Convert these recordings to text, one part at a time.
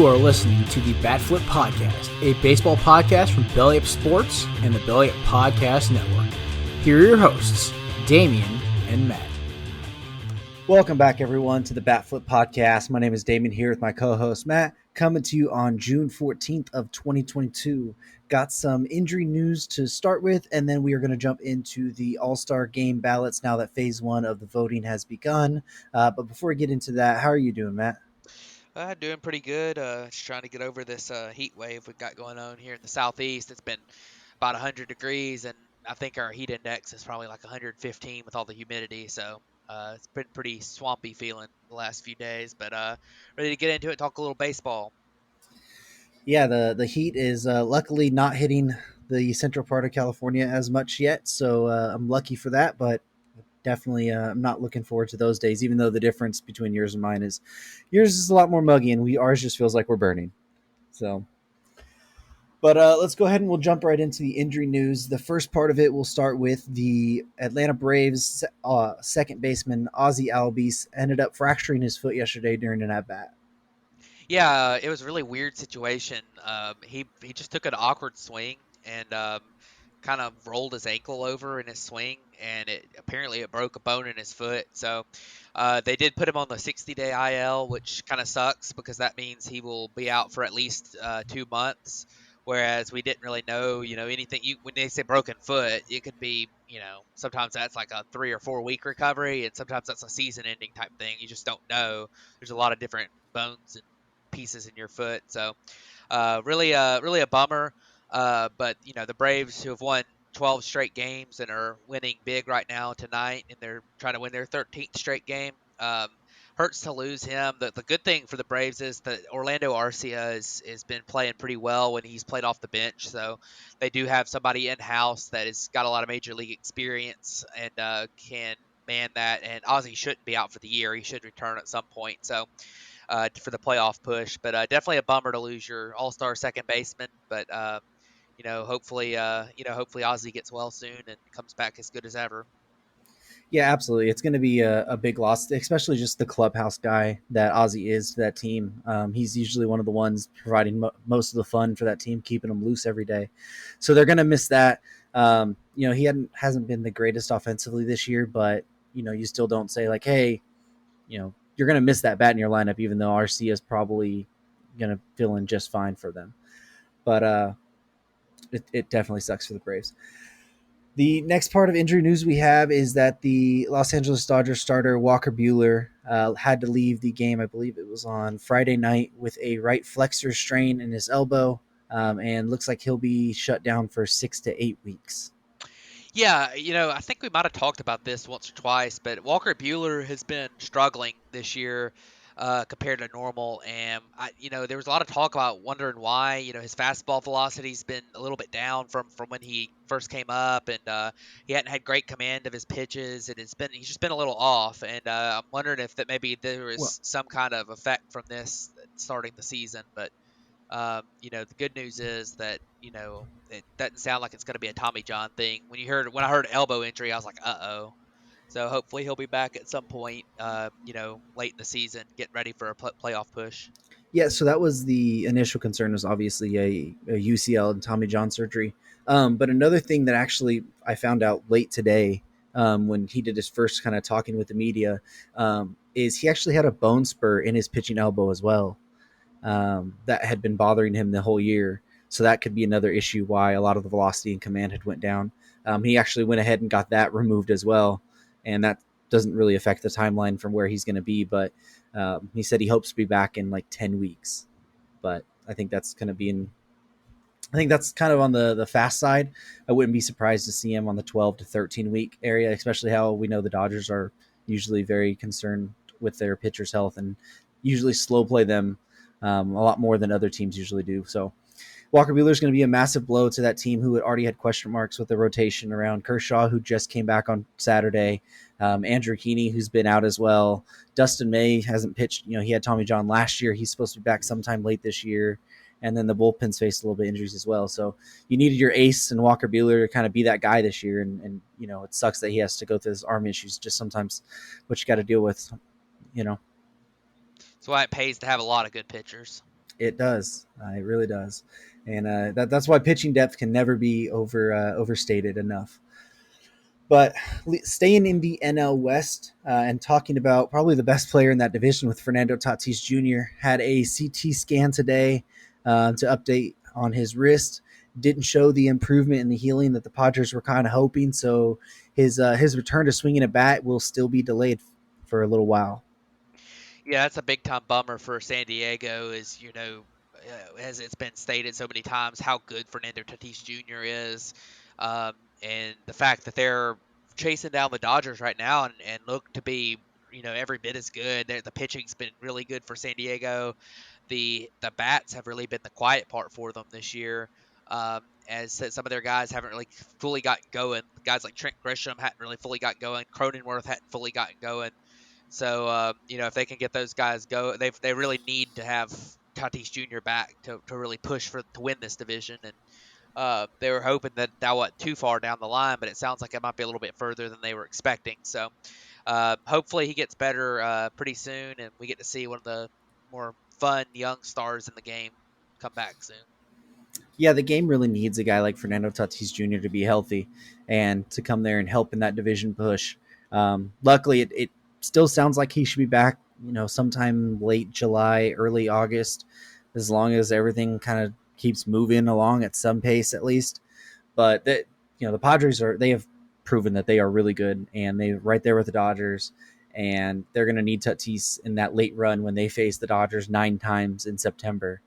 You are listening to the Bat Flip Podcast, a baseball podcast from Belly Up Sports and the Belly Up Podcast Network. Here are your hosts, Damian and Matt. Welcome back, everyone, to the Bat Flip Podcast. My name is Damian here with my co-host, Matt, coming to you on June 14th of 2022. Got some injury news to start with, and then we are going to jump into the All-Star Game ballots now that Phase 1 of the voting has begun. But before we get into that, how are you doing, Matt? Doing pretty good. Just trying to get over this heat wave we've got going on here in the southeast. It's been about 100 degrees, and I think our heat index is probably like 115 with all the humidity. So it's been pretty swampy feeling the last few days. But ready to get into it, talk a little baseball. Yeah, the heat is luckily not hitting the central part of California as much yet, so I'm lucky for that, but definitely I'm not looking forward to those days, even though the difference between yours and mine is yours is a lot more muggy and ours just feels like we're burning. So, but let's go ahead and we'll jump right into the injury news. The first part of it will start with the Atlanta Braves second baseman Ozzie Albies ended up fracturing his foot yesterday during an at-bat. Yeah, it was a really weird situation. He just took an awkward swing and kind of rolled his ankle over in his swing, and it broke a bone in his foot. So they did put him on the 60-day IL, which kind of sucks because that means he will be out for at least 2 months. Whereas we didn't really know, anything. When they say broken foot, it could be, sometimes that's like a 3 or 4 week recovery, and sometimes that's a season-ending type thing. You just don't know. There's a lot of different bones and pieces in your foot. So really a bummer. But the Braves, who have won 12 straight games and are winning big right now tonight, and they're trying to win their 13th straight game. Hurts to lose him. The good thing for the Braves is that Orlando Arcia has been playing pretty well when he's played off the bench. So they do have somebody in-house that has got a lot of major league experience and can man that. And Ozzie shouldn't be out for the year. He should return at some point. So for the playoff push. But definitely a bummer to lose your all-star second baseman. But hopefully Ozzie gets well soon and comes back as good as ever. Yeah, absolutely. It's going to be a big loss, especially just the clubhouse guy that Ozzie is to that team. He's usually one of the ones providing most of the fun for that team, keeping them loose every day. So they're going to miss that. He hasn't been the greatest offensively this year, but, you still don't say like, hey, you're going to miss that bat in your lineup, even though RC is probably going to fill in just fine for them. But it definitely sucks for the Braves. The next part of injury news we have is that the Los Angeles Dodgers starter Walker Buehler had to leave the game. I believe it was on Friday night with a right flexor strain in his elbow, and looks like he'll be shut down for 6 to 8 weeks. Yeah, I think we might have talked about this once or twice, but Walker Buehler has been struggling this year compared to normal. And, there was a lot of talk about wondering why. His fastball velocity's been a little bit down from when he first came up, and he hadn't had great command of his pitches, and he's just been a little off. And I'm wondering if that maybe there was some kind of effect from this starting the season. But the good news is that, it doesn't sound like it's going to be a Tommy John thing. When I heard elbow injury, I was like, uh-oh. So hopefully he'll be back at some point, late in the season, getting ready for a playoff push. Yeah, so that was the initial concern, was obviously a UCL and Tommy John surgery. But another thing that actually I found out late today, when he did his first kind of talking with the media, is he actually had a bone spur in his pitching elbow as well. That had been bothering him the whole year. So that could be another issue why a lot of the velocity and command had went down. He actually went ahead and got that removed as well. And that doesn't really affect the timeline from where he's going to be. But he said he hopes to be back in like 10 weeks. But I think that's going to be I think that's kind of on the fast side. I wouldn't be surprised to see him on the 12 to 13 week area, especially how we know the Dodgers are usually very concerned with their pitchers' health and usually slow play them a lot more than other teams usually do. So Walker Buehler is going to be a massive blow to that team who had already had question marks with the rotation around Kershaw, who just came back on Saturday, Andrew Heaney, who's been out as well. Dustin May hasn't pitched. He had Tommy John last year. He's supposed to be back sometime late this year. And then the bullpen's faced a little bit of injuries as well. So you needed your ace and Walker Buehler to kind of be that guy this year. And it sucks that he has to go through his arm issues. Just sometimes what you got to deal with, That's why it pays to have a lot of good pitchers. It does. It really does. And that's why pitching depth can never be overstated enough. But staying in the NL West and talking about probably the best player in that division with Fernando Tatis Jr. had a CT scan today to update on his wrist. Didn't show the improvement in the healing that the Padres were kind of hoping. So his return to swinging a bat will still be delayed for a little while. Yeah, that's a big time bummer for San Diego. Is as it's been stated so many times, how good Fernando Tatis Jr. is, um, and the fact that they're chasing down the Dodgers right now and look to be every bit as good. The pitching's been really good for San Diego. The bats have really been the quiet part for them this year. As some of their guys haven't really fully gotten going. Guys like Trent Grisham hadn't really fully gotten going. Cronenworth hadn't fully gotten going. So if they can get those guys go, they really need to have Tatis Jr. back to really push to win this division. And they were hoping that wasn't too far down the line, but it sounds like it might be a little bit further than they were expecting. So hopefully he gets better pretty soon, and we get to see one of the more fun young stars in the game come back soon. Yeah, the game really needs a guy like Fernando Tatis Jr. to be healthy and to come there and help in that division push. Luckily, it still sounds like he should be back, sometime late July, early August, as long as everything kind of keeps moving along at some pace at least. But the Padres they have proven that they are really good, and they're right there with the Dodgers, and they're going to need Tatis in that late run when they face the Dodgers 9 times in September.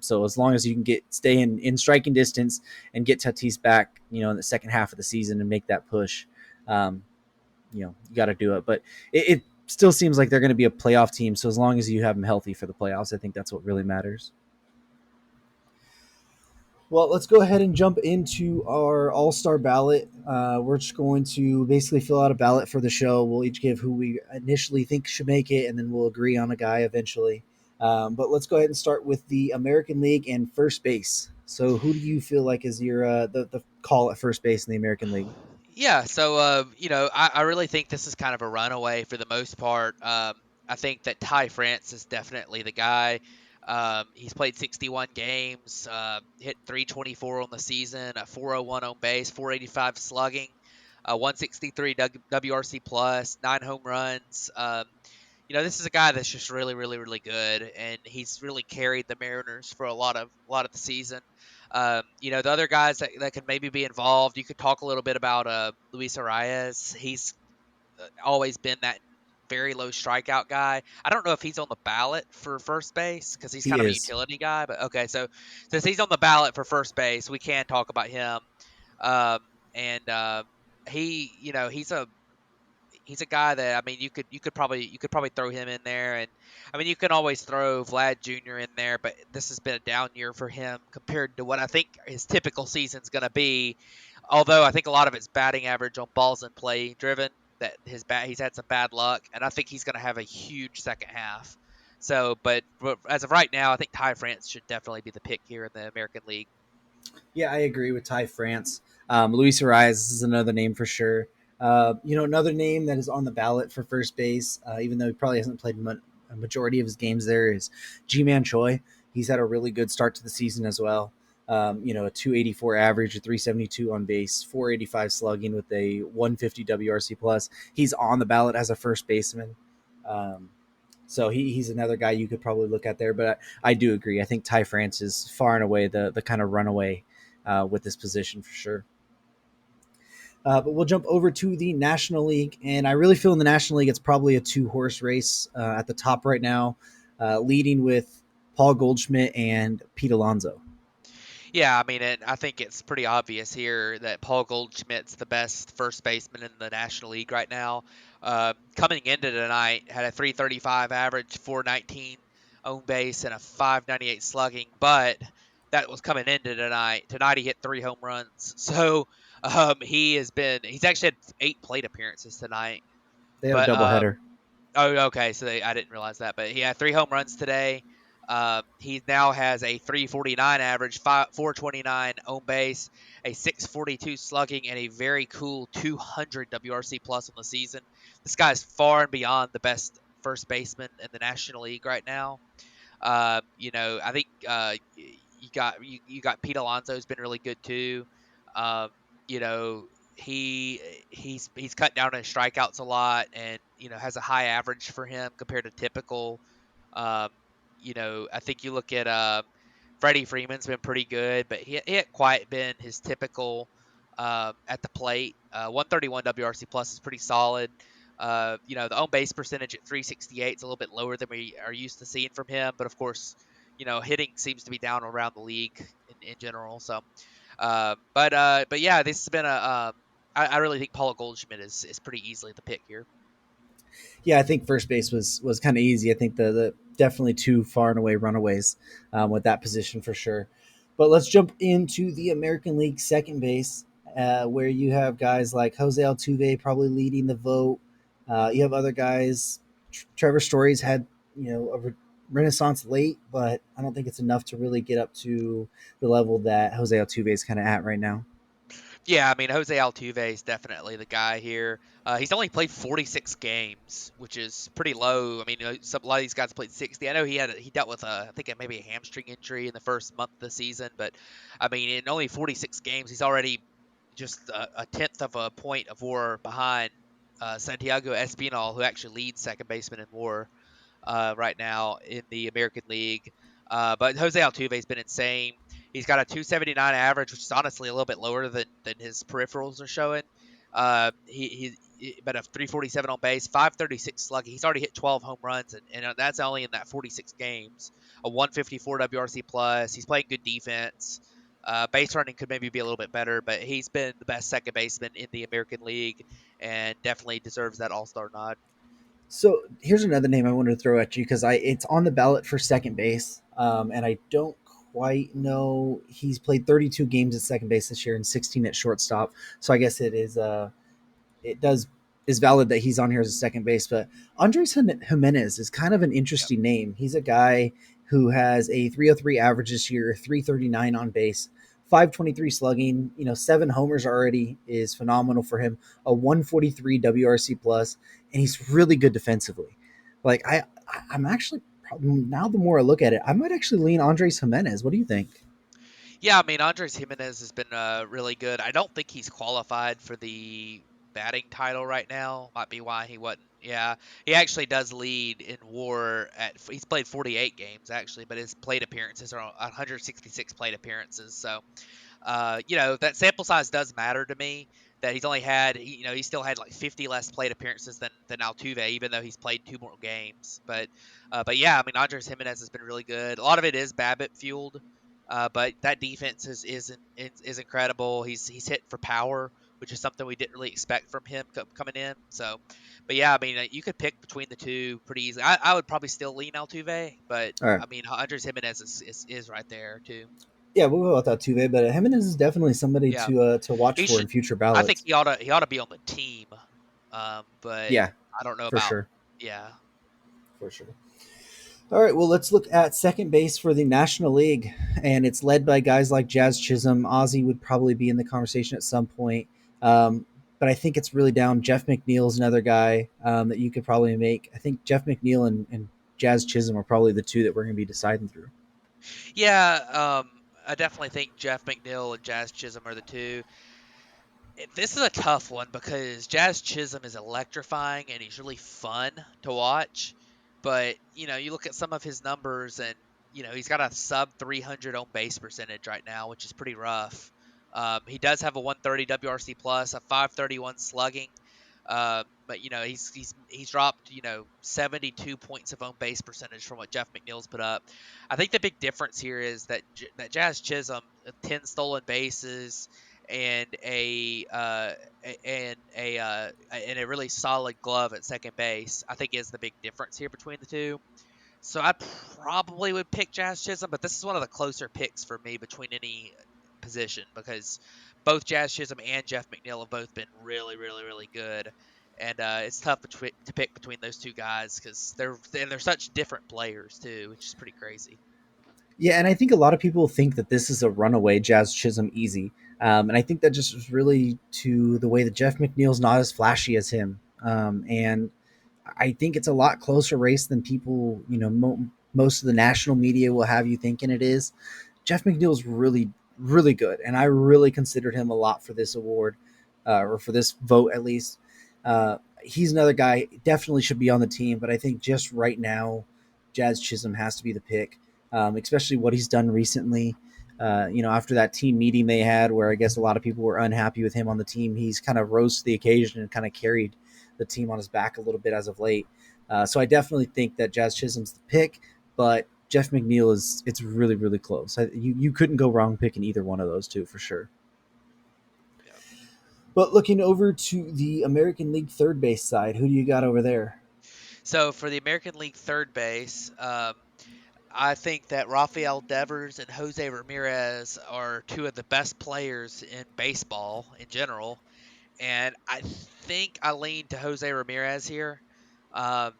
So as long as you can stay in striking distance and get Tatis back, in the second half of the season and make that push, you got to do it. But it still seems like they're going to be a playoff team. So as long as you have them healthy for the playoffs, I think that's what really matters. Well, let's go ahead and jump into our all-star ballot. We're just going to basically fill out a ballot for the show. We'll each give who we initially think should make it, and then we'll agree on a guy eventually. But let's go ahead and start with the American League and first base. So who do you feel like is your the call at first base in the American League? Yeah, so I really think this is kind of a runaway for the most part. I think that Ty France is definitely the guy. He's played 61 games, hit 324 on the season, a 401 on base, 485 slugging, 163 WRC plus, 9 home runs. This is a guy that's just really, really, really good, and he's really carried the Mariners for a lot of the season. The other guys that could maybe be involved, you could talk a little bit about Luis Arias. He's always been that very low strikeout guy. I don't know if he's on the ballot for first base because he's He kind of a is. utility guy. But okay, so since he's on the ballot for first base, we can talk about him. Um, and he's a guy that I mean you could probably throw him in there, and I mean you can always throw Vlad Jr. in there, but this has been a down year for him compared to what I think his typical season's going to be. Although I think a lot of it's batting average on balls in play driven. That he's had some bad luck, and I think he's going to have a huge second half. So, but as of right now, I think Ty France should definitely be the pick here in the American League. Yeah, I agree with Ty France. Luis Arias is another name for sure. Another name that is on the ballot for first base, even though he probably hasn't played a majority of his games there, is G-Man Choi. He's had a really good start to the season as well. A 284 average, a 372 on base, 485 slugging with a 150 WRC plus. He's on the ballot as a first baseman. So he's another guy you could probably look at there. But I do agree. I think Ty France is far and away the kind of runaway with this position for sure. But we'll jump over to the National League, and I really feel in the National League it's probably a 2-horse race at the top right now, leading with Paul Goldschmidt and Pete Alonso. Yeah, I mean, I think it's pretty obvious here that Paul Goldschmidt's the best first baseman in the National League right now. Coming into tonight, had a 335 average, 419 on base, and a 598 slugging, but that was coming into tonight. Tonight he hit 3 home runs. So he's actually had 8 plate appearances tonight. They had a But doubleheader. Oh, okay. So I didn't realize that, but he had 3 home runs today. He now has a 349 average, 429 on base, a 642 slugging, and a very cool 200 WRC plus on the season. This guy's far and beyond the best first baseman in the National League right now. I think you got Pete Alonso's been really good too. Um, you know, he's cut down on his strikeouts a lot, and has a high average for him compared to typical. Um, I think you look at Freddie Freeman's been pretty good, but he hadn't quite been his typical at the plate. 131 WRC plus is pretty solid. The on base percentage at 368 is a little bit lower than we are used to seeing from him, but of course, hitting seems to be down around the league in general. So, but yeah, this has been I really think Paula Goldschmidt is pretty easily the pick here. Yeah, I think first base was kind of easy. I think the definitely two far and away runaways with that position for sure. But let's jump into the American League second base, where you have guys like Jose Altuve probably leading the vote. You have other guys. Trevor Story's had a renaissance late, but I don't think it's enough to really get up to the level that Jose Altuve is kind of at right now. Yeah, I mean Jose Altuve is definitely the guy here. He's only played 46 games, which is pretty low. I mean, a lot of these guys played 60. I know he dealt with I think maybe a hamstring injury in the first month of the season, but I mean, in only 46 games, he's already just a tenth of a point of WAR behind Santiago Espinal, who actually leads second baseman in WAR right now in the American League. But Jose Altuve's been insane. He's got a 279 average, which is honestly a little bit lower than his peripherals are showing. But a 347 on base, 536 slugging. He's already hit 12 home runs, and that's only in that 46 games. A 154 WRC plus. He's playing good defense. Base running could maybe be a little bit better, but he's been the best second baseman in the American League, and definitely deserves that All-Star nod. So here's another name I wanted to throw at you because it's on the ballot for second base, and I don't quite know. He's played 32 games at second base this year and 16 at shortstop. So I guess it does is valid that he's on here as a second base. But Andres Jimenez is kind of an Yep. interesting name. He's a guy who has a 303 average this year, 339 on base, 523 slugging. 7 homers already is phenomenal for him. A 143 WRC plus, and he's really good defensively. Like I'm actually now the more I look at it, I might actually lean Andres Jimenez. What do you think? Yeah, I mean Andres Jimenez has been really good. I don't think he's qualified for the batting title right now. Might be why he wasn't. Yeah, he actually does lead in WAR at. He's played 48 games actually, but his plate appearances are 166 plate appearances. So that sample size does matter to me. That he's only had, he still had like 50 less plate appearances than Altuve, even though he's played 2 more games. But yeah, I mean Andres Jimenez has been really good. A lot of it is BABIP fueled, but that defense is incredible. He's hit for power, which is something we didn't really expect from him coming in. So, but yeah, I mean you could pick between the two pretty easily. I would probably still lean Altuve, but All right. I mean Andres Jimenez is right there too. Yeah, we'll go without Tuve, but Jimenez is definitely somebody Yeah. to watch He for should. in future I think ballots. he ought to be on the team. But Yeah, I don't know for about. sure. Yeah. For sure. All right, well, let's look at second base for the National League, and it's led by guys like Jazz Chisholm. Ozzie would probably be in the conversation at some point, but I think it's really down. Jeff McNeil's another guy that you could probably make. I think Jeff McNeil and Jazz Chisholm are probably the two that we're going to be deciding through. Yeah. I definitely think Jeff McNeil and Jazz Chisholm are the two. This is a tough one because Jazz Chisholm is electrifying and he's really fun to watch. But you look at some of his numbers and he's got a sub 300 on base percentage right now, which is pretty rough. He does have a 130 WRC plus, a 531 slugging. But he's dropped 72 points of on base percentage from what Jeff McNeil's put up. I think the big difference here is that Jazz Chisholm 10 stolen bases and a really solid glove at second base. I think is the big difference here between the two. So I probably would pick Jazz Chisholm, but this is one of the closer picks for me between any position because both Jazz Chisholm and Jeff McNeil have both been really, really, really good, and it's tough to pick between those two guys because they're such different players too, which is pretty crazy. Yeah, and I think a lot of people think that this is a runaway Jazz Chisholm easy. And I think that just is really to the way that Jeff McNeil's not as flashy as him. And I think it's a lot closer race than people, most of the national media will have you thinking it is. Jeff McNeil is really, really good, and I really considered him a lot for this award, or for this vote at least. He's another guy definitely should be on the team, but I think just right now, Jazz Chisholm has to be the pick, especially what he's done recently. After that team meeting they had, where I guess a lot of people were unhappy with him on the team, he's kind of rose to the occasion and kind of carried the team on his back a little bit as of late. So I definitely think that Jazz Chisholm's the pick, but Jeff McNeil it's really, really close. You couldn't go wrong picking either one of those two for sure. Yeah. But looking over to the American League third base side, who do you got over there? So for the American League third base, I think that Rafael Devers and Jose Ramirez are two of the best players in baseball in general, and I think I lean to Jose Ramirez here. Um,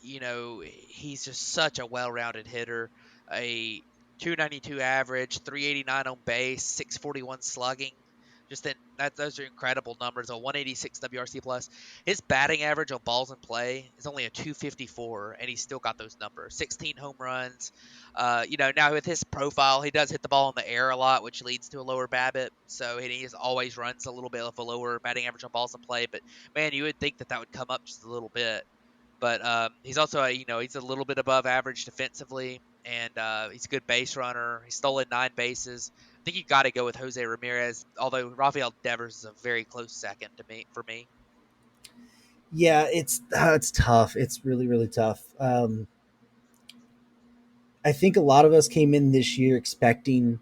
he's just such a well-rounded hitter. A 292 average, 389 on base, 641 slugging. Those are incredible numbers. A 186 WRC plus. His batting average on balls in play is only a 254, and he's still got those numbers. 16 home runs. Now with his profile, he does hit the ball in the air a lot, which leads to a lower BABIP. So he always runs a little bit of a lower batting average on balls in play. But man, you would think that would come up just a little bit. But he's also he's a little bit above average defensively, and he's a good base runner. He's stolen 9 bases. I think you got to go with Jose Ramirez, although Rafael Devers is a very close second to me for me. Yeah, it's tough. It's really, really tough. I think a lot of us came in this year expecting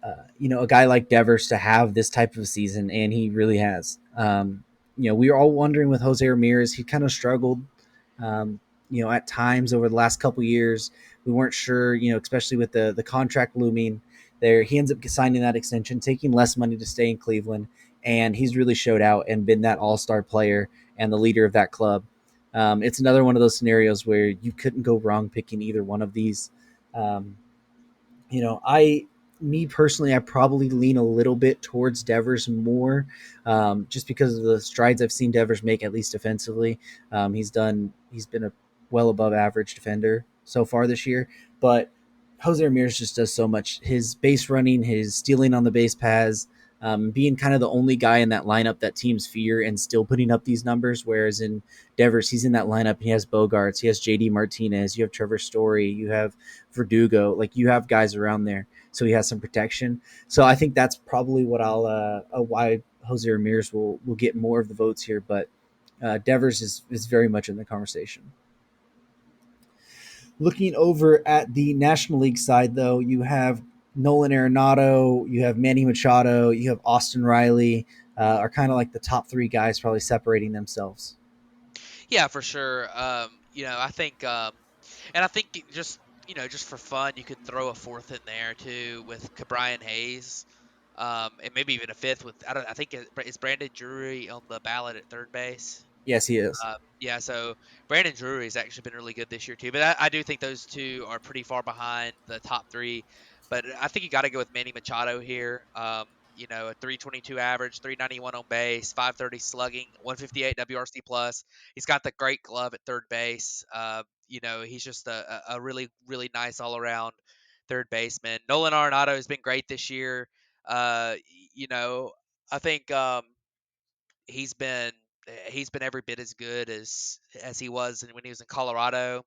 a guy like Devers to have this type of season, and he really has. We were all wondering with Jose Ramirez, he kind of struggled, at times over the last couple years. We weren't sure, especially with the contract looming there. He ends up signing that extension, taking less money to stay in Cleveland, and he's really showed out and been that all-star player and the leader of that club. It's another one of those scenarios where you couldn't go wrong picking either one of these. Um, I me personally, I probably lean a little bit towards Devers more, just because of the strides I've seen Devers make, at least defensively. He's been a well above average defender so far this year, but Jose Ramirez just does so much. His base running, his stealing on the base paths, being kind of the only guy in that lineup that teams fear and still putting up these numbers. Whereas in Devers, he's in that lineup. He has Bogarts, he has JD Martinez, you have Trevor Story, you have Verdugo. Like, you have guys around there, so he has some protection. So I think that's probably what why Jose Ramirez will get more of the votes here. But Devers is very much in the conversation. Looking over at the National League side, though, you have Nolan Arenado, you have Manny Machado, you have Austin Riley, are kind of like the top three guys probably separating themselves. Yeah, for sure. I think, and I think just for fun, you could throw a fourth in there too with Brian Hayes, and maybe even a fifth with I think is Brandon Drury on the ballot at third base. Yes, he is. Yeah, so Brandon Drury has actually been really good this year too, but I do think those two are pretty far behind the top three. But I think you got to go with Manny Machado here. A 322 average, 391 on base, 530 slugging, 158 WRC plus. He's got the great glove at third base. He's just a really really nice all around third baseman. Nolan Arenado has been great this year. Uh, you know, I think he's been he's been every bit as good as he was when he was in Colorado.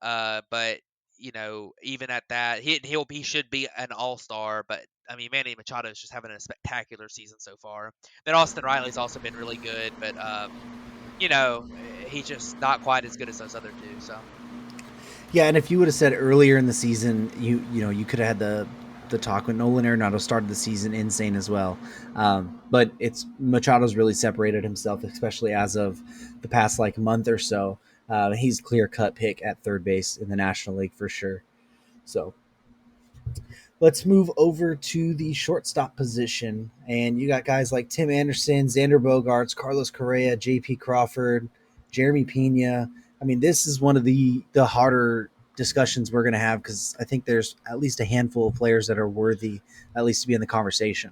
But even at that, he should be an all-star. But I mean, Manny Machado is just having a spectacular season so far. Then Austin Riley's also been really good, but he's just not quite as good as those other two. So Yeah, and if you would have said earlier in the season, you could have had the talk when Nolan Arenado started the season insane as well. But it's Machado's really separated himself, especially as of the past like month or so. He's clear cut pick at third base in the National League for sure. So let's move over to the shortstop position, and you got guys like Tim Anderson, Xander Bogaerts, Carlos Correa, J.P. Crawford, Jeremy Pena. I mean, this is one of the harder discussions we're going to have, because I think there's at least a handful of players that are worthy at least to be in the conversation.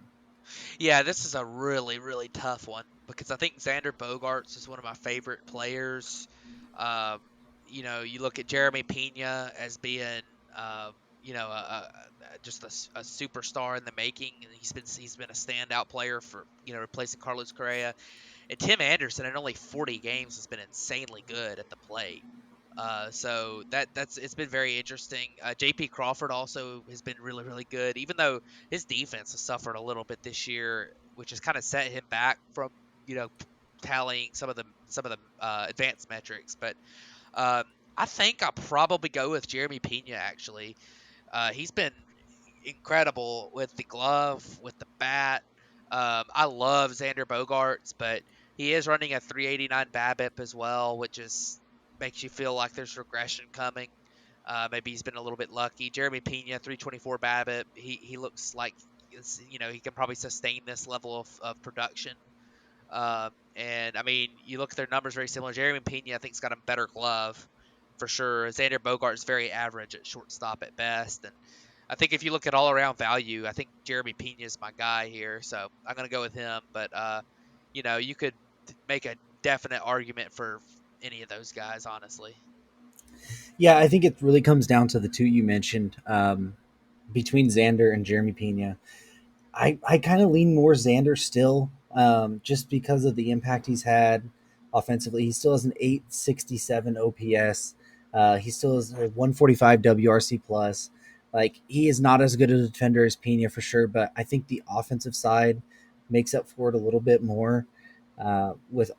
yeah, this is a really really tough one because I think Xander Bogaerts is one of my favorite players. Um, You look at Jeremy Pena as being, um, just a superstar in the making, and he's been a standout player for replacing Carlos Correa. And Tim Anderson in only 40 games has been insanely good at the plate. So that's it's been very interesting. J.P. Crawford also has been really really good, even though his defense has suffered a little bit this year, which has kind of set him back from you know tallying some of the advanced metrics. But um, I think I'll probably go with Jeremy Pena actually. He's been incredible with the glove, with the bat. I love Xander Bogaerts, but he is running a 389 BABIP as well, which is makes you feel like there's regression coming. Maybe he's been a little bit lucky. Jeremy Pena, 324 BABIP. He looks like he can probably sustain this level of production. And I mean, you look at their numbers very similar. Jeremy Pena, I think, has got a better glove for sure. Xander Bogaerts very average at shortstop at best, and I think if you look at all around value, I think Jeremy Pena is my guy here, so I'm gonna go with him. But you could make a definite argument for any of those guys, honestly. Yeah, I think it really comes down to the two you mentioned, between Xander and Jeremy Pena. I kind of lean more Xander still, just because of the impact he's had offensively. He still has an 867 OPS. He still has a 145 WRC plus. Like, he is not as good a defender as Pena for sure, but I think the offensive side makes up for it a little bit more, with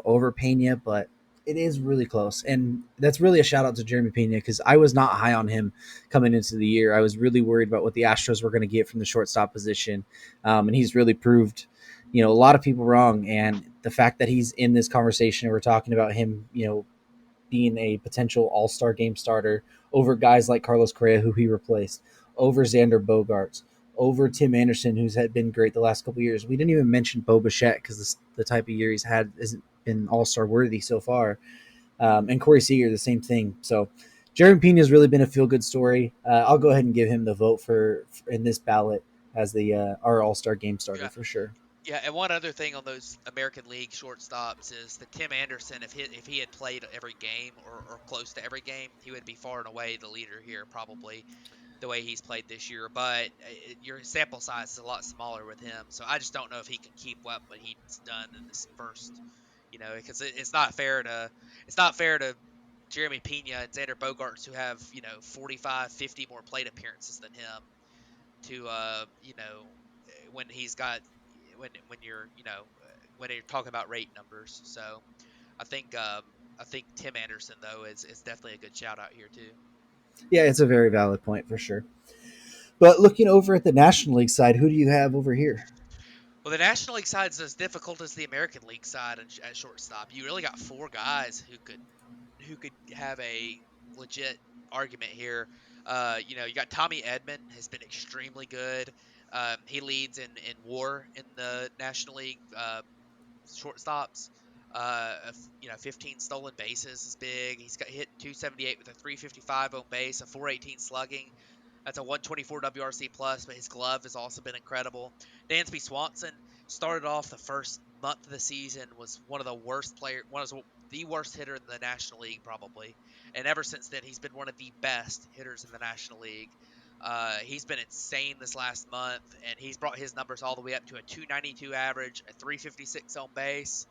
over Pena, but it is really close. And that's really a shout out to Jeremy Pena, because I was not high on him coming into the year. I was really worried about what the Astros were going to get from the shortstop position. And he's really proved, a lot of people wrong. And the fact that he's in this conversation and we're talking about him, being a potential all-star game starter over guys like Carlos Correa, who he replaced, over Xander Bogaerts, over Tim Anderson, who's had been great the last couple of years. We didn't even mention Bo Bichette, because the type of year he's had isn't been all-star worthy so far. And Corey Seager, the same thing. So Jeremy Pena has really been a feel-good story. I'll go ahead and give him the vote for in this ballot as the our All-Star game starter Yeah. for sure. Yeah, and one other thing on those American League shortstops is that Tim Anderson, if he had played every game or close to every game, he would be far and away the leader here, probably the way he's played this year. But your sample size is a lot smaller with him, so I just don't know if he can keep up what he's done in this first. Because it's not fair to Jeremy Pena and Xander Bogaerts, who have 45, 50 more plate appearances than him, to when he's got when you're talking about rate numbers. So I think I think Tim Anderson though is definitely a good shout out here too. Yeah, it's a very valid point for sure. But looking over at the National League side, who do you have over here? Well, the National League side is as difficult as the American League side at shortstop. You really got four guys who could have a legit argument here. You got Tommy Edman has been extremely good. He leads in WAR in the National League shortstops. 15 stolen bases is big. He's got hit 278 with a 355 on base, a 418 slugging. That's a 124 WRC plus, but his glove has also been incredible. Dansby Swanson started off the first month of the season was one of the worst hitter in the National League probably, and ever since then he's been one of the best hitters in the National League. He's been insane this last month, and he's brought his numbers all the way up to a 292 average, a 356 on base,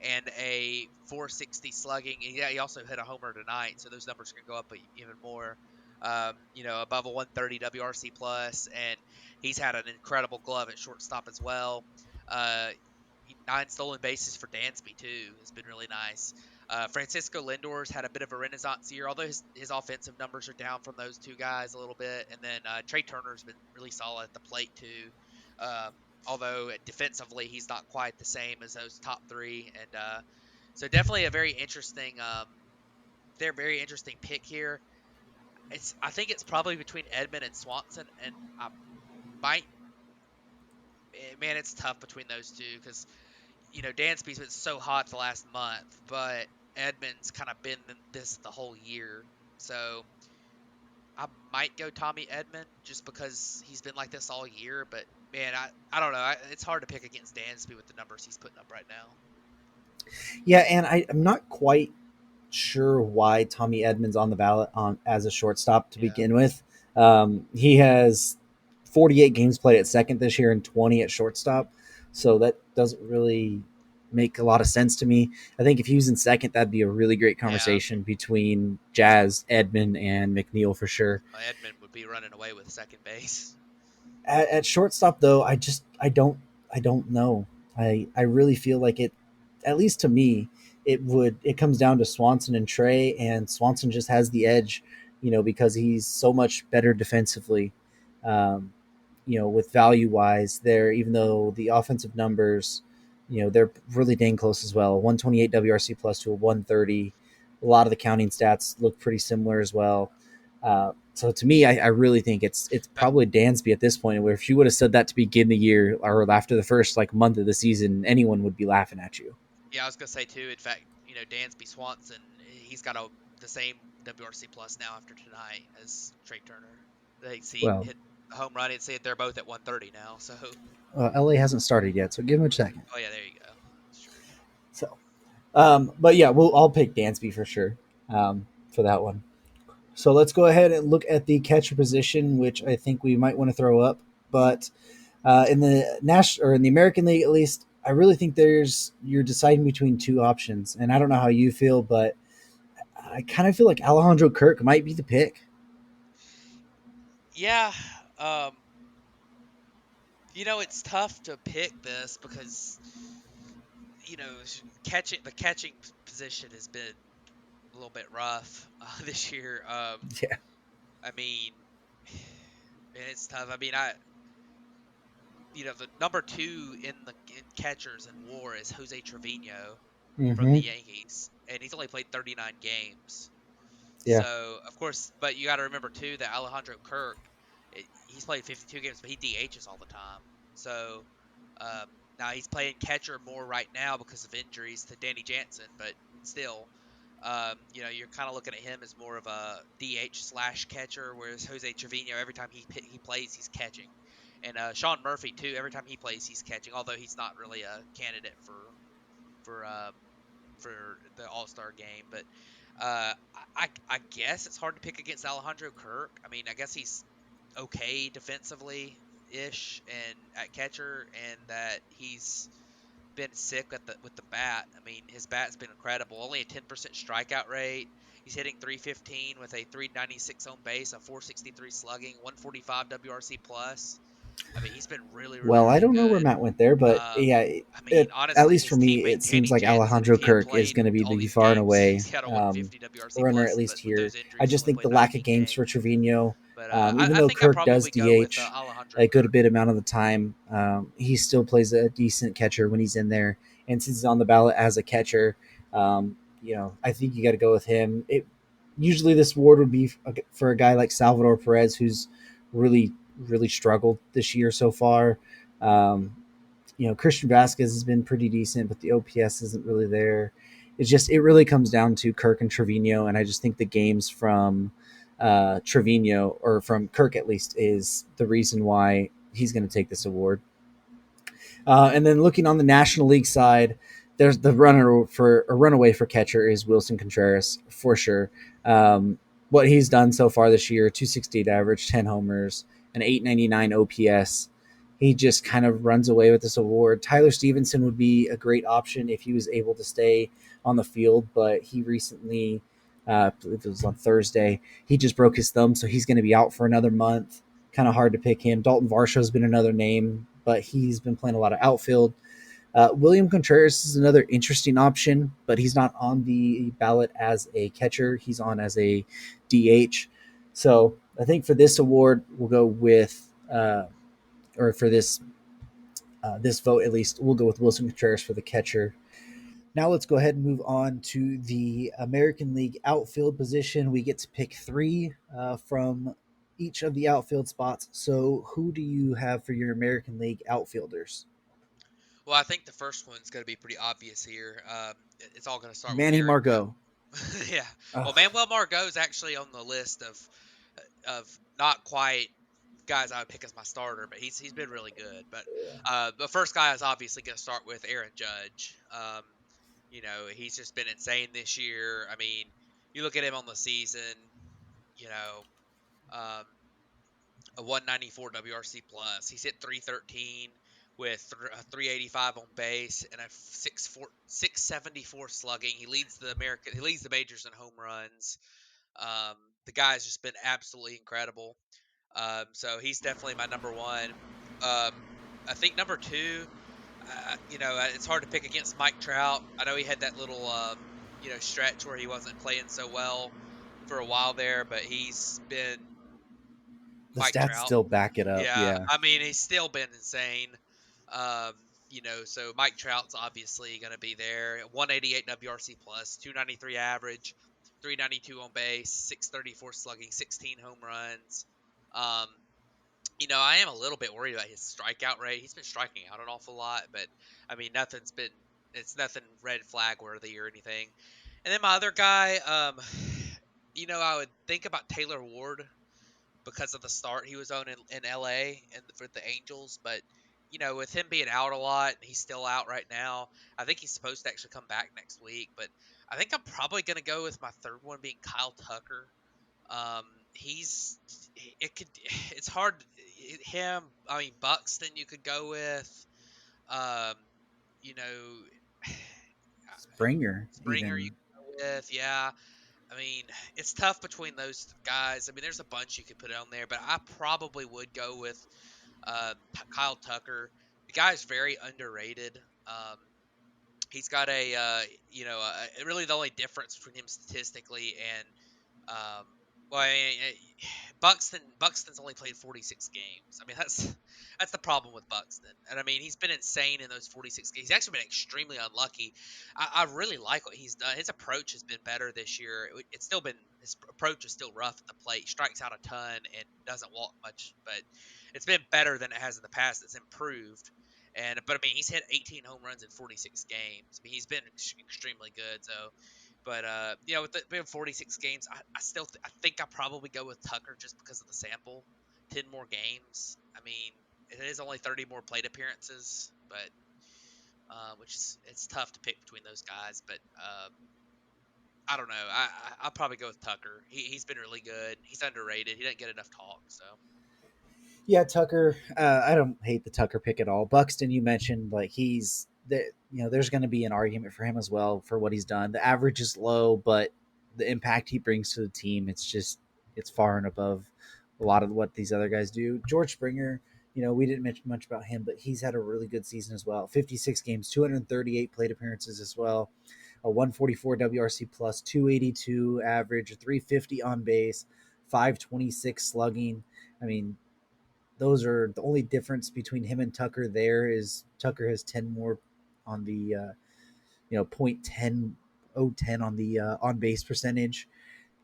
and a 460 slugging. And yeah, he also hit a homer tonight, so those numbers can go up even more. Above a 130 WRC plus, and he's had an incredible glove at shortstop as well. Uh, 9 stolen bases for Dansby too has been really nice. Francisco Lindor's had a bit of a renaissance year, although his offensive numbers are down from those two guys a little bit. And then Trey Turner's been really solid at the plate too. Um, Although defensively he's not quite the same as those top three. And so definitely a very interesting pick here. I think it's probably between Edman and Swanson, and I might. Man, it's tough between those two because Dansby's been so hot the last month, but Edmonds kind of been this the whole year. So I might go Tommy Edman just because he's been like this all year. But man, I don't know. It's hard to pick against Dansby with the numbers he's putting up right now. Yeah, and I'm not quite sure why Tommy Edmonds on the ballot on as a shortstop to Yeah. begin with. He has 48 games played at second this year and 20 at shortstop, so that doesn't really make a lot of sense to me. I think if he was in second, that'd be a really great Yeah. conversation between Jazz, Edmond, and McNeil for sure. Edmund would be running away with second base. At shortstop, though, I don't know. I really feel like it, at least to me, it comes down to Swanson and Trey, and Swanson just has the edge, because he's so much better defensively. Um, with value wise, there, even though the offensive numbers, they're really dang close as well. 128 WRC plus to a 130. A lot of the counting stats look pretty similar as well. So to me, I really think it's But probably Dansby at this point. Where if you would have said that to begin the year or after the first month of the season, anyone would be laughing at you. yeah, I was gonna say too. In fact, Dansby Swanson, he's got the same WRC plus now after tonight as Trey Turner. They see Well, hit a home run and see it. They're both at 130 now. So, LA hasn't started yet, so give him a second. oh yeah, there you go. That's true. So, but yeah, I'll pick Dansby for sure for that one. So let's go ahead and look at the catcher position, which I think we might want to throw up. But in the national or in the American League, at least, I really think you're deciding between two options, and I don't know how you feel, but I kind of feel like Alejandro Kirk might be the pick. Yeah, um, it's tough to pick this because catching position has been a little bit rough this year. Yeah. I mean, man, it's tough. I mean, the number two in catchers and WAR is Jose Trevino from the Mm-hmm. Yankees, and he's only played 39 games. Yeah. So of course, but you got to remember too that Alejandro Kirk, he's played 52 games, but he DHs all the time. So um, now he's playing catcher more right now because of injuries to Danny Jansen, but still, you're kind of looking at him as more of a DH slash catcher, whereas Jose Trevino, every time he plays, he's catching. And Sean Murphy too, every time he plays, he's catching. Although he's not really a candidate for um, for the All Star game, but I guess it's hard to pick against Alejandro Kirk. I mean, I guess he's okay defensively ish and at catcher, and that he's been sick with the bat. I mean, his bat's been incredible. Only a 10% strikeout rate. He's hitting 315 with a 396 on base, a 463 slugging, 145 WRC plus. I mean, he's been really, really, Well, I really don't know where good. Matt went there, but yeah, I mean, at honestly, least his for me, teammate it seems Danny like Jansen, Alejandro if he had Kirk is played going to be all the these far and games, away he's got a 150 WRC runner, at plus. least But with here. those I injuries, he's just only think the played lack of 19 games for games. Trevino, But even I though think I'd Kirk does probably go with DH Alejandro a good Kirk. bit amount of the time, he still plays a decent catcher when he's in there. And since he's on the ballot as a catcher, I think you got to go with him. Usually this award would be for a guy like Salvador Perez, who's really, really struggled this year so far. Um, Christian Vasquez has been pretty decent, but the OPS isn't really there. It really comes down to Kirk and Trevino, and I just think the games from Trevino, or from Kirk at least, is the reason why he's going to take this award. And then looking on the National League side, there's the runaway for catcher is Wilson Contreras for sure. What he's done so far this year: 268 average, 10 homers, an 899 OPS. He just kind of runs away with this award. Tyler Stevenson would be a great option if he was able to stay on the field, but he recently, I believe it was on Thursday, he just broke his thumb, so he's going to be out for another month. Kind of hard to pick him. Dalton Varsho has been another name, but he's been playing a lot of outfield. William Contreras is another interesting option, but he's not on the ballot as a catcher. He's on as a DH. So I think for this award, we'll go with, or for this vote at least, we'll go with Wilson Contreras for the catcher. Now let's go ahead and move on to the American League outfield position. We get to pick three from each of the outfield spots. So who do you have for your American League outfielders? Well, I think the first one's going to be pretty obvious here. It's all going to start with Manny Aaron Judge. Margot. Yeah. Well, Ugh. Manuel Margot is actually on the list of not quite guys I would pick as my starter, but he's been really good. But the first guy is obviously going to start with Aaron Judge. He's just been insane this year. I mean, you look at him on the season, you know, um, a 194 WRC plus. He's hit 313 with 385 on base and a 674 slugging. He leads the majors in home runs. The guy's just been absolutely incredible. So he's definitely my number one. I think number two, it's hard to pick against Mike Trout. I know he had that little, stretch where he wasn't playing so well for a while there, but he's been The Mike stats Trout. still back it up. Yeah, Yeah. I mean, he's still been insane. Um, so Mike Trout's obviously going to be there. 188 WRC plus, 293 average, 392 on base, 634 slugging, 16 home runs. Um, I am a little bit worried about his strikeout rate. He's been striking out an awful lot, but I mean, it's nothing red flag worthy or anything. And then my other guy, I would think about Taylor Ward because of the start he was on in LA and for the Angels. But with him being out a lot, he's still out right now. I think he's supposed to actually come back next week. But I think I'm probably going to go with my third one being Kyle Tucker. Um, he's it could it's hard him. I mean Buxton you could go with. Um, you know Springer, Springer you even. could go with. Yeah. I mean, it's tough between those guys. I mean, there's a bunch you could put on there, but I probably would go with Kyle Tucker. The guy's very underrated. Um, he's got really the only difference between him statistically and um, well, I mean, Buxton's only played 46 games. I mean, that's the problem with Buxton. And I mean, he's been insane in those 46 games. He's actually been extremely unlucky. I really like what he's done. His approach has been better this year. It's still been his approach is still rough at the plate. He strikes out a ton and doesn't walk much, but it's been better than it has in the past. It's improved. But I mean, he's hit 18 home runs in 46 games. I mean, he's been extremely good. So but with the, we have 46 games. I think I probably go with Tucker just because of the sample. 10 more games. I mean, it is only 30 more plate appearances, but it's tough to pick between those guys. But I don't know. I'll probably go with Tucker. He's been really good. He's underrated. He doesn't get enough talk. So Yeah, Tucker. I don't hate the Tucker pick at all. Buxton, you mentioned, like he's that. There's going to be an argument for him as well for what he's done. The average is low, but the impact he brings to the team, it's far and above a lot of what these other guys do. George Springer, we didn't mention much about him, but he's had a really good season as well. 56 games, 238 plate appearances as well. A 144 WRC plus, 282 average, 350 on base, 526 slugging. I mean, those are the only difference between him and Tucker. There is Tucker has 10 more on the point 10 on the on base percentage.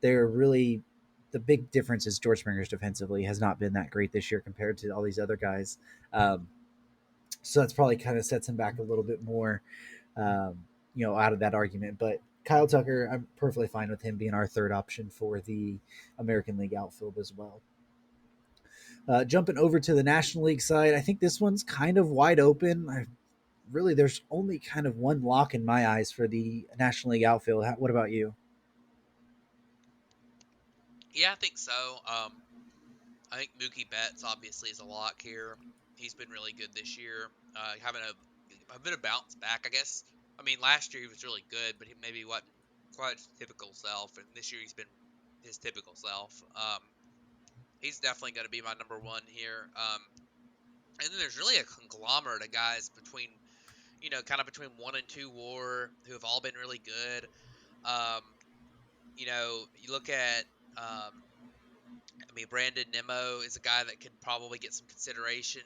They're really the big difference is George Springer's defensively has not been that great this year compared to all these other guys. So that's probably kind of sets him back a little bit more, out of that argument. But Kyle Tucker, I'm perfectly fine with him being our third option for the American League outfield as well. Jumping over to the National League side, I think this one's kind of wide open. There's only kind of one lock in my eyes for the National League outfield. What about you? yeah, I think so. I think Mookie Betts obviously is a lock here. He's been really good this year. Having a bit of bounce back, I guess. I mean, last year he was really good, but he maybe wasn't quite his typical self. And this year he's been his typical self. He's definitely going to be my number one here. And then there's really a conglomerate of guys between, kind of between 1 and 2 WAR who have all been really good. Um, you look at I mean, Brandon Nimmo is a guy that could probably get some consideration.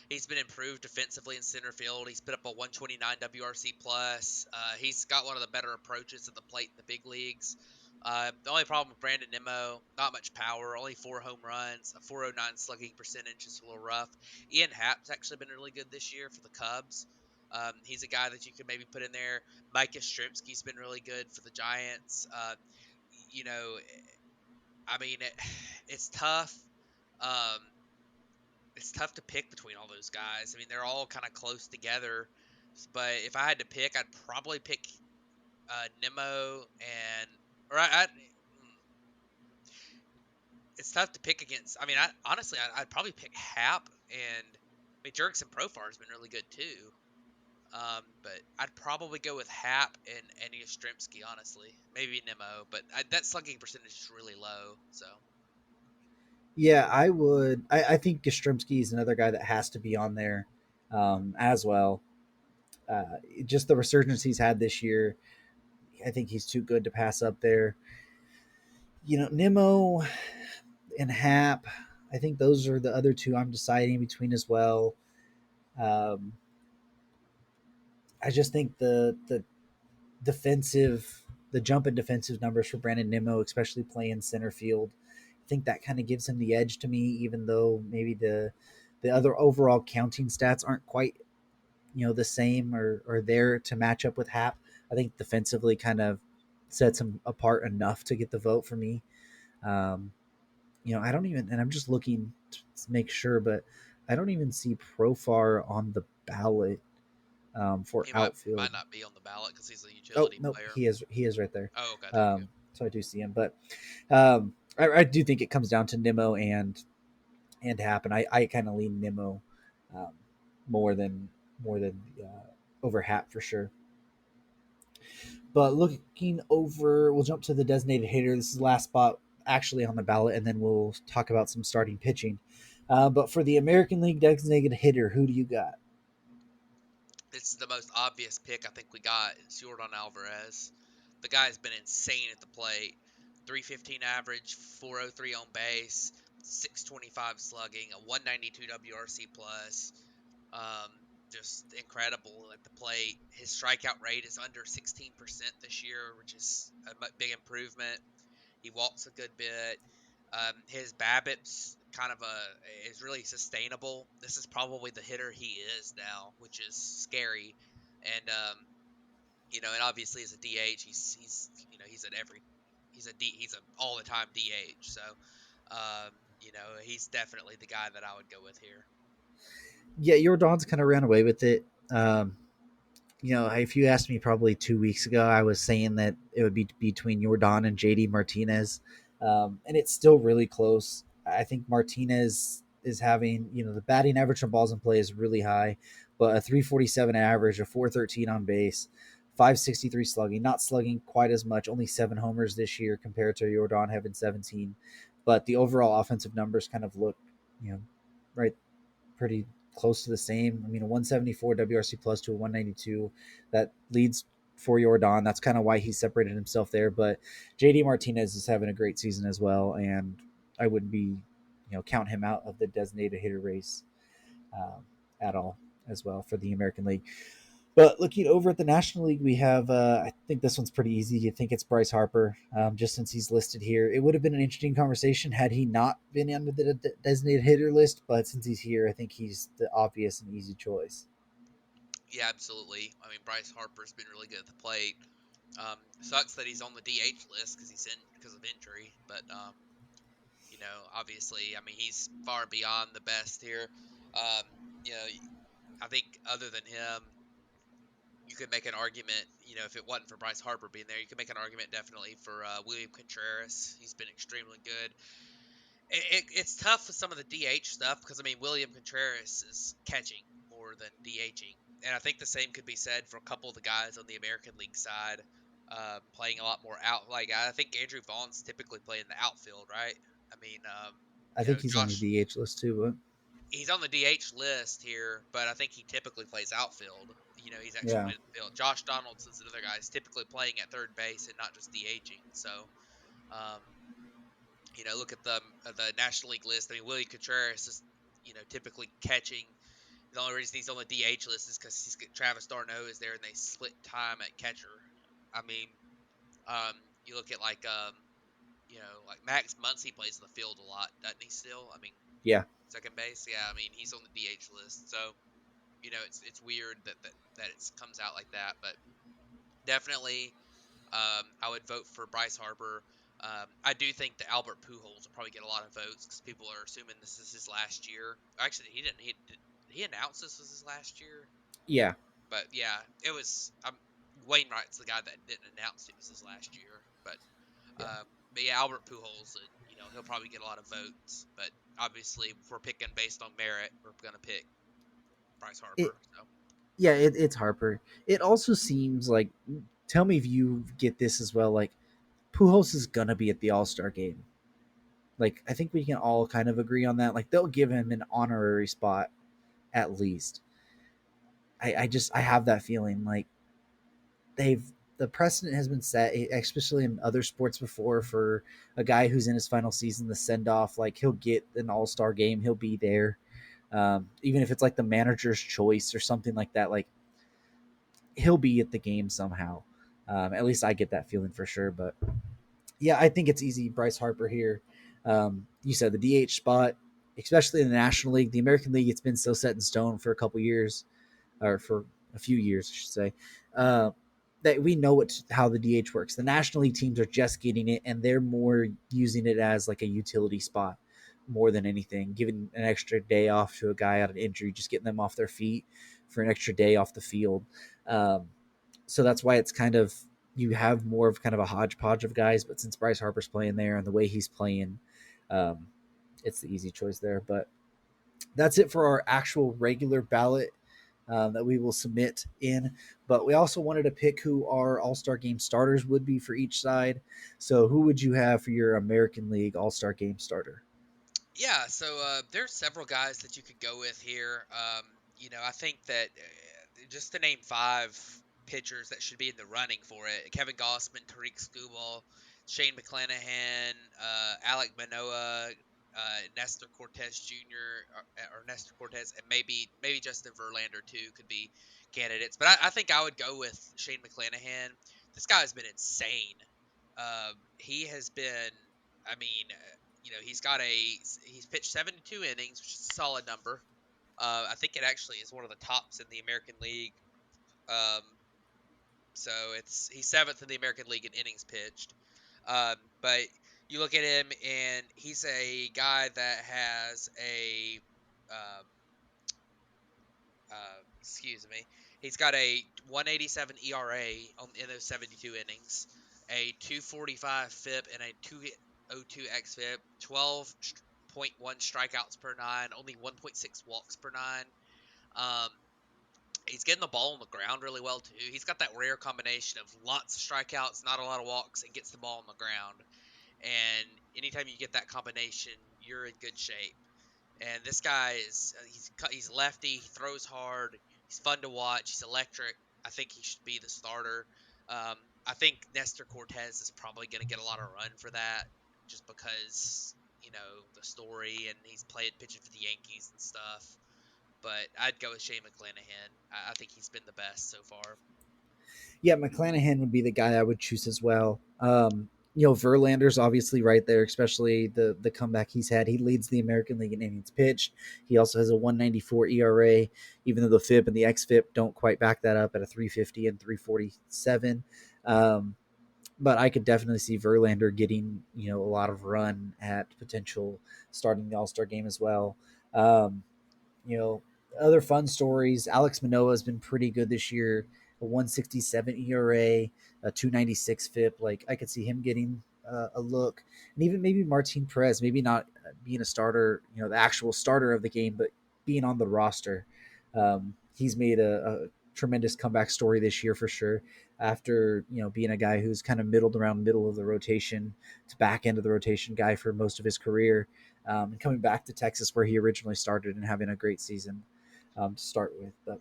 He's been improved defensively in center field. He's put up a 129 WRC plus. He's got one of the better approaches to the plate in the big leagues. The only problem with Brandon Nimmo, not much power, only 4 home runs, a 409 slugging percentage is a little rough. Ian Happ's actually been really good this year for the Cubs. He's a guy that you could maybe put in there. Micah Yastrzemski's been really good for the Giants. You know, I mean, it's tough. Um, it's tough to pick between all those guys. I mean, they're all kind of close together. But if I had to pick, I'd probably pick Nimmo and or it's tough to pick against. I mean, I'd probably pick Hap and I mean Jerks and Profar has been really good too. But I'd probably go with Hap and Yastrzemski, honestly. Maybe Nimmo, but that slugging percentage is really low. So Yeah, I would. I think Yastrzemski is another guy that has to be on there as well. Just the resurgence he's had this year, I think he's too good to pass up there. Nimmo and Hap, I think those are the other two I'm deciding between as well. Um, I just think the defensive, the jump in defensive numbers for Brandon Nimmo, especially playing center field, I think that kind of gives him the edge to me, even though maybe the other overall counting stats aren't quite the same or there to match up with Hap. I think defensively kind of sets him apart enough to get the vote for me. Um, I don't even, and I'm just looking to make sure, but I don't even see Profar on the ballot for he might outfield. not be on the ballot because he's a Oh utility no, player. he is right there. Oh, okay, there you go. So I do see him, but I do think it comes down to Nimmo and Hap, and I kind of lean Nimmo um, more than over Hap for sure. But looking over, we'll jump to the designated hitter. This is the last spot actually on the ballot, and then we'll talk about some starting pitching. But for the American League designated hitter, who do you got? This is the most obvious pick I think we got. It's Jordan Alvarez. The guy's been insane at the plate. 315 average, 403 on base, 625 slugging, a 192 WRC plus. Um, just incredible at the plate. His strikeout rate is under 16% this year, which is a big improvement. He walks a good bit. His BABIP's kind of is really sustainable. This is probably the hitter he is now, which is scary. And and obviously as a DH, he's at every he's a all the time DH. So he's definitely the guy that I would go with here. Yeah, Jordan's kind of ran away with it. If you asked me probably 2 weeks ago, I was saying that it would be between Jordan and JD Martinez, and it's still really close. I think Martinez is having, the batting average from balls in play is really high, but a 347 average, a 413 on base, 563 slugging, not slugging quite as much, only 7 homers this year compared to Jordan having 17. But the overall offensive numbers kind of look, right, pretty close to the same. I mean, a 174 WRC plus to a 192 that leads for Jordan. That's kind of why he separated himself there. But JD Martinez is having a great season as well, and I wouldn't be, count him out of the designated hitter race at all as well for the American League. But looking over at the National League, we have, I think this one's pretty easy. You think it's Bryce Harper, just since he's listed here. It would have been an interesting conversation had he not been under the designated hitter list, but since he's here, I think he's the obvious and easy choice. Yeah, absolutely. I mean, Bryce Harper's been really good at the plate. Sucks that he's on the DH list because of injury, but obviously, I mean, he's far beyond the best here. Um, you know, I think other than him, you could make an argument. If it wasn't for Bryce Harper being there, you could make an argument definitely for William Contreras. He's been extremely good. It's tough with some of the DH stuff because I mean William Contreras is catching more than DHing, and I think the same could be said for a couple of the guys on the American League side, playing a lot more out. Like I think Andrew Vaughn's typically playing the outfield, right? I mean, I think he's on the Josh, DH list too, but he's on the DH list here, but I think he typically plays outfield. He's actually yeah, playing the field. Josh Donaldson's another guy. He's typically playing at third base and not just DHing. So, um, look at the National League list. I mean, Willie Contreras is, typically catching. The only reason he's on the DH list is because Travis d'Arnaud is there and they split time at catcher. I mean, you look at like Max Muncy plays in the field a lot, doesn't he? Still, I mean, yeah. second base. Yeah, I mean he's on the DH list, so it's weird that it comes out like that, but definitely I would vote for Bryce Harper. I do think that Albert Pujols will probably get a lot of votes because people are assuming this is his last year. Actually, he didn't. Did he announce this was his last year? Yeah. But yeah, it was Wainwright's the guy that didn't announce it. It was his last year, Yeah. but yeah, Albert Pujols, he'll probably get a lot of votes. But obviously, if we're picking based on merit, we're gonna pick Bryce It Harper. So yeah, it's Harper. It also seems like, tell me if you get this as well. Like Pujols is gonna be at the All Star game. Like I think we can all kind of agree on that. Like they'll give him an honorary spot at least. I have that feeling like they've the precedent has been set, especially in other sports before, for a guy who's in his final season, the send off. Like he'll get an All Star game, he'll be there, even if it's like the manager's choice or something like that. Like he'll be at the game somehow. At least I get that feeling for sure. But yeah, I think it's easy. Bryce Harper here. You said the DH spot, especially in the National League, the American League. It's been so set in stone for a couple years, or for a few years, I should say, uh, that we know how the DH works. The National League teams are just getting it, and they're more using it as like a utility spot more than anything, giving an extra day off to a guy out of injury, just getting them off their feet for an extra day off the field. Um, so that's why it's kind of you have more of kind of a hodgepodge of guys. But since Bryce Harper's playing there and the way he's playing, um, it's the easy choice there. But that's it for our actual regular ballot that we will submit in. But we also wanted to pick who our All Star Game starters would be for each side. So who would you have for your American League All Star Game starter? yeah, so there's several guys that you could go with here. I think that just to name five pitchers that should be in the running for it: Kevin Gossman, Tariq Skubal, Shane McClanahan, Alec Manoah, Nestor Cortez Jr. or Nestor Cortez, and maybe Justin Verlander too could be candidates. But I think I would go with Shane McClanahan. This guy has been insane. He has been. I mean, he's pitched 72 innings, which is a solid number. I think it actually is one of the tops in the American League. Um, so he's seventh in the American League in innings pitched. But you look at him, and he's a guy that has a um, excuse me. He's got a 187 ERA in those 72 innings, a 245 FIP, and a 202 xFIP, 12.1 strikeouts per nine, only 1.6 walks per nine. Um, he's getting the ball on the ground really well too. He's got that rare combination of lots of strikeouts, not a lot of walks, and gets the ball on the ground. And anytime you get that combination, you're in good shape. And this guy he's lefty. He throws hard. He's fun to watch. He's electric. I think he should be the starter. Um, I think Nestor Cortez is probably going to get a lot of run for that, just because the story, and he's played pitching for the Yankees and stuff. But I'd go with Shane McClanahan. I think he's been the best so far. Yeah, McClanahan would be the guy I would choose as well. Verlander's obviously right there, especially the comeback he's had. He leads the American League in innings pitched. He also has a 194 ERA, even though the FIP and the xFIP don't quite back that up at a 350 and 347. But I could definitely see Verlander getting a lot of run at potential starting the All Star game as well. Um, you know, other fun stories. Alex Manoah has been pretty good this year. A 167 ERA, a 296 FIP. Like I could see him getting a look, and even maybe Martin Perez, maybe not being a starter, the actual starter of the game, but being on the roster. He's made a tremendous comeback story this year for sure. After being a guy who's kind of middled around middle of the rotation to back end of the rotation guy for most of his career, and coming back to Texas where he originally started and having a great season to start with. But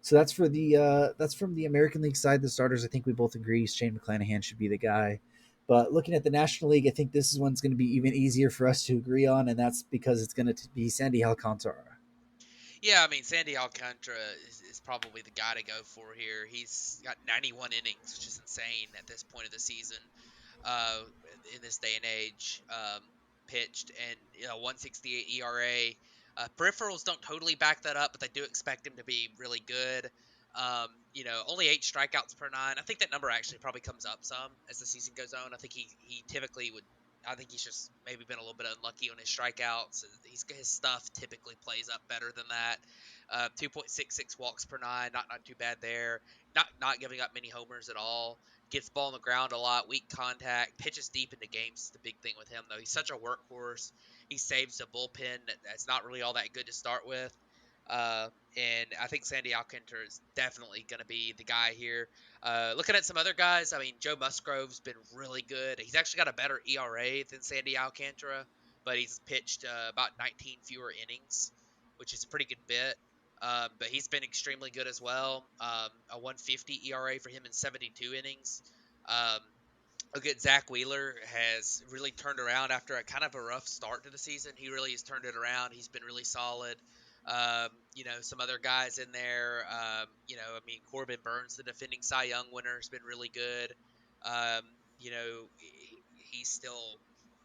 so that's for that's from the American League side. The starters, I think we both agree, Shane McClanahan should be the guy. But looking at the National League, I think this one's going to be even easier for us to agree on, and that's because it's going to be Sandy Alcantara. Yeah, I mean, Sandy Alcantara is probably the guy to go for here. He's got 91 innings, which is insane at this point of the season, uh, in this day and age. Pitched and 168 ERA. Peripherals don't totally back that up, but they do expect him to be really good. Only 8 strikeouts per nine. I think that number actually probably comes up some as the season goes on. I think he typically would I think he's just maybe been a little bit unlucky on his strikeouts. His stuff typically plays up better than that. 2.66 walks per nine, not too bad there. Not giving up many homers at all. Gets ball on the ground a lot, weak contact, pitches deep into games. Is the big thing with him though. He's such a workhorse. He saves a bullpen that's not really all that good to start with. And I think Sandy Alcantara is definitely going to be the guy here. Looking at some other guys, I mean, Joe Musgrove's been really good. He's actually got a better ERA than Sandy Alcantara, but he's pitched about 19 fewer innings, which is a pretty good bit. But he's been extremely good as well. A 150 ERA for him in 72 innings. Um, Look at Zach Wheeler has really turned around after a kind of a rough start to the season. He really has turned it around. He's been really solid. Some other guys in there. I mean, Corbin Burns, the defending Cy Young winner, has been really good. Um, he's still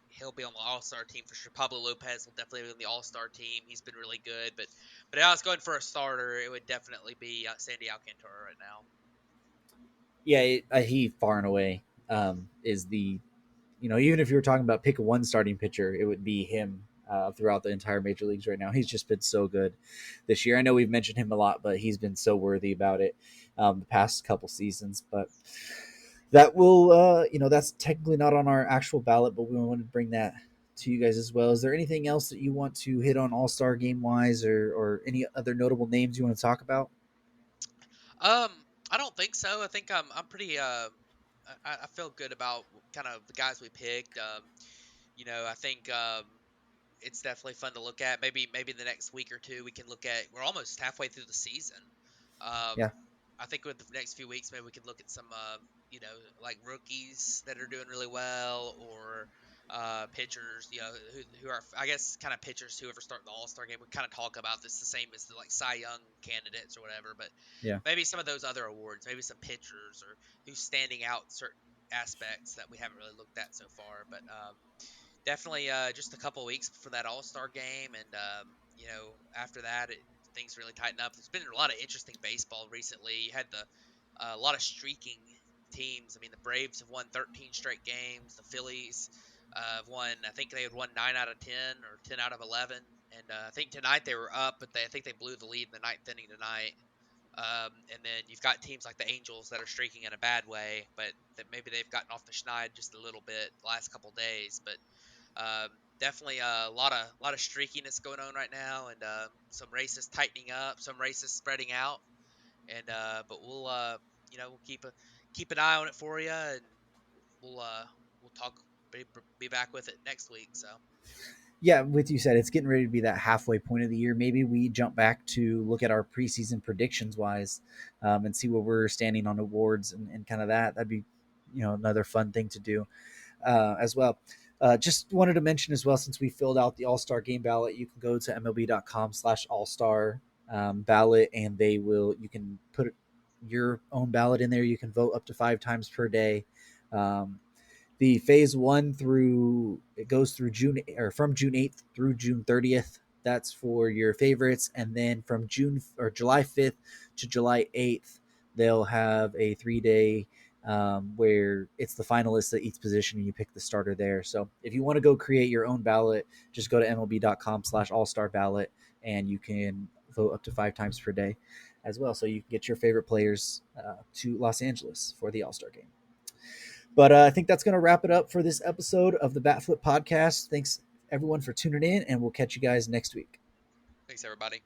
he'll be on the All Star team for sure. Pablo Lopez will definitely be on the All Star team. He's been really good, but if I was going for a starter, it would definitely be Sandy Alcantara right now. Yeah, he far and away is the, even if you were talking about pick one starting pitcher, it would be him throughout the entire major leagues right now. He's just been so good this year. I know we've mentioned him a lot, but he's been so worthy about it the past couple seasons. But that will, that's technically not on our actual ballot, but we want to bring that to you guys as well. Is there anything else that you want to hit on All-Star game wise, or any other notable names you want to talk about? Um, I don't think so. I think I'm pretty I feel good about kind of the guys we picked. I think it's definitely fun to look at. Maybe the next week or two we can look at. We're almost halfway through the season. Um, Yeah. I think with the next few weeks, maybe we can look at some, like rookies that are doing really well, or pitchers, who are, I guess, kind of pitchers who ever start the All Star game. We kind of talk about this the same as the like Cy Young candidates or whatever, but Yeah. maybe some of those other awards, maybe some pitchers or who's standing out in certain aspects that we haven't really looked at so far. But definitely just a couple weeks for that All-Star game, and after that things really tighten up. There's been a lot of interesting baseball recently. You had a lot of streaking teams. I mean, the Braves have won 13 straight games. The Phillies have won, I think they had won 9 out of 10 or 10 out of 11, and I think tonight they were up, but I think they blew the lead in the ninth inning tonight. And then you've got teams like the Angels that are streaking in a bad way, but that maybe they've gotten off the schneid just a little bit the last couple days. But definitely a lot of streakiness going on right now, and some races tightening up, some races spreading out, and but we'll keep an eye on it for you, and we'll talk be back with it next week. So Yeah, with you said, it's getting ready to be that halfway point of the year. Maybe we jump back to look at our preseason predictions wise, and see where we're standing on awards and kind of that. That'd be, another fun thing to do as well. Just wanted to mention as well, since we filled out the All-Star game ballot, you can go to MLB.com/All-Star ballot, and you can put your own ballot in there. You can vote up to 5 times per day. The phase one it goes through from June 8th through June 30th. That's for your favorites. And then from July 5th to July 8th, they'll have a 3-day where it's the finalists at each position and you pick the starter there. So if you want to go create your own ballot, just go to MLB.com/All-Star ballot, and you can vote up to 5 times per day as well. So you can get your favorite players to Los Angeles for the All-Star game. But I think that's going to wrap it up for this episode of the Bat Flip Podcast. Thanks, everyone, for tuning in, and we'll catch you guys next week. thanks everybody.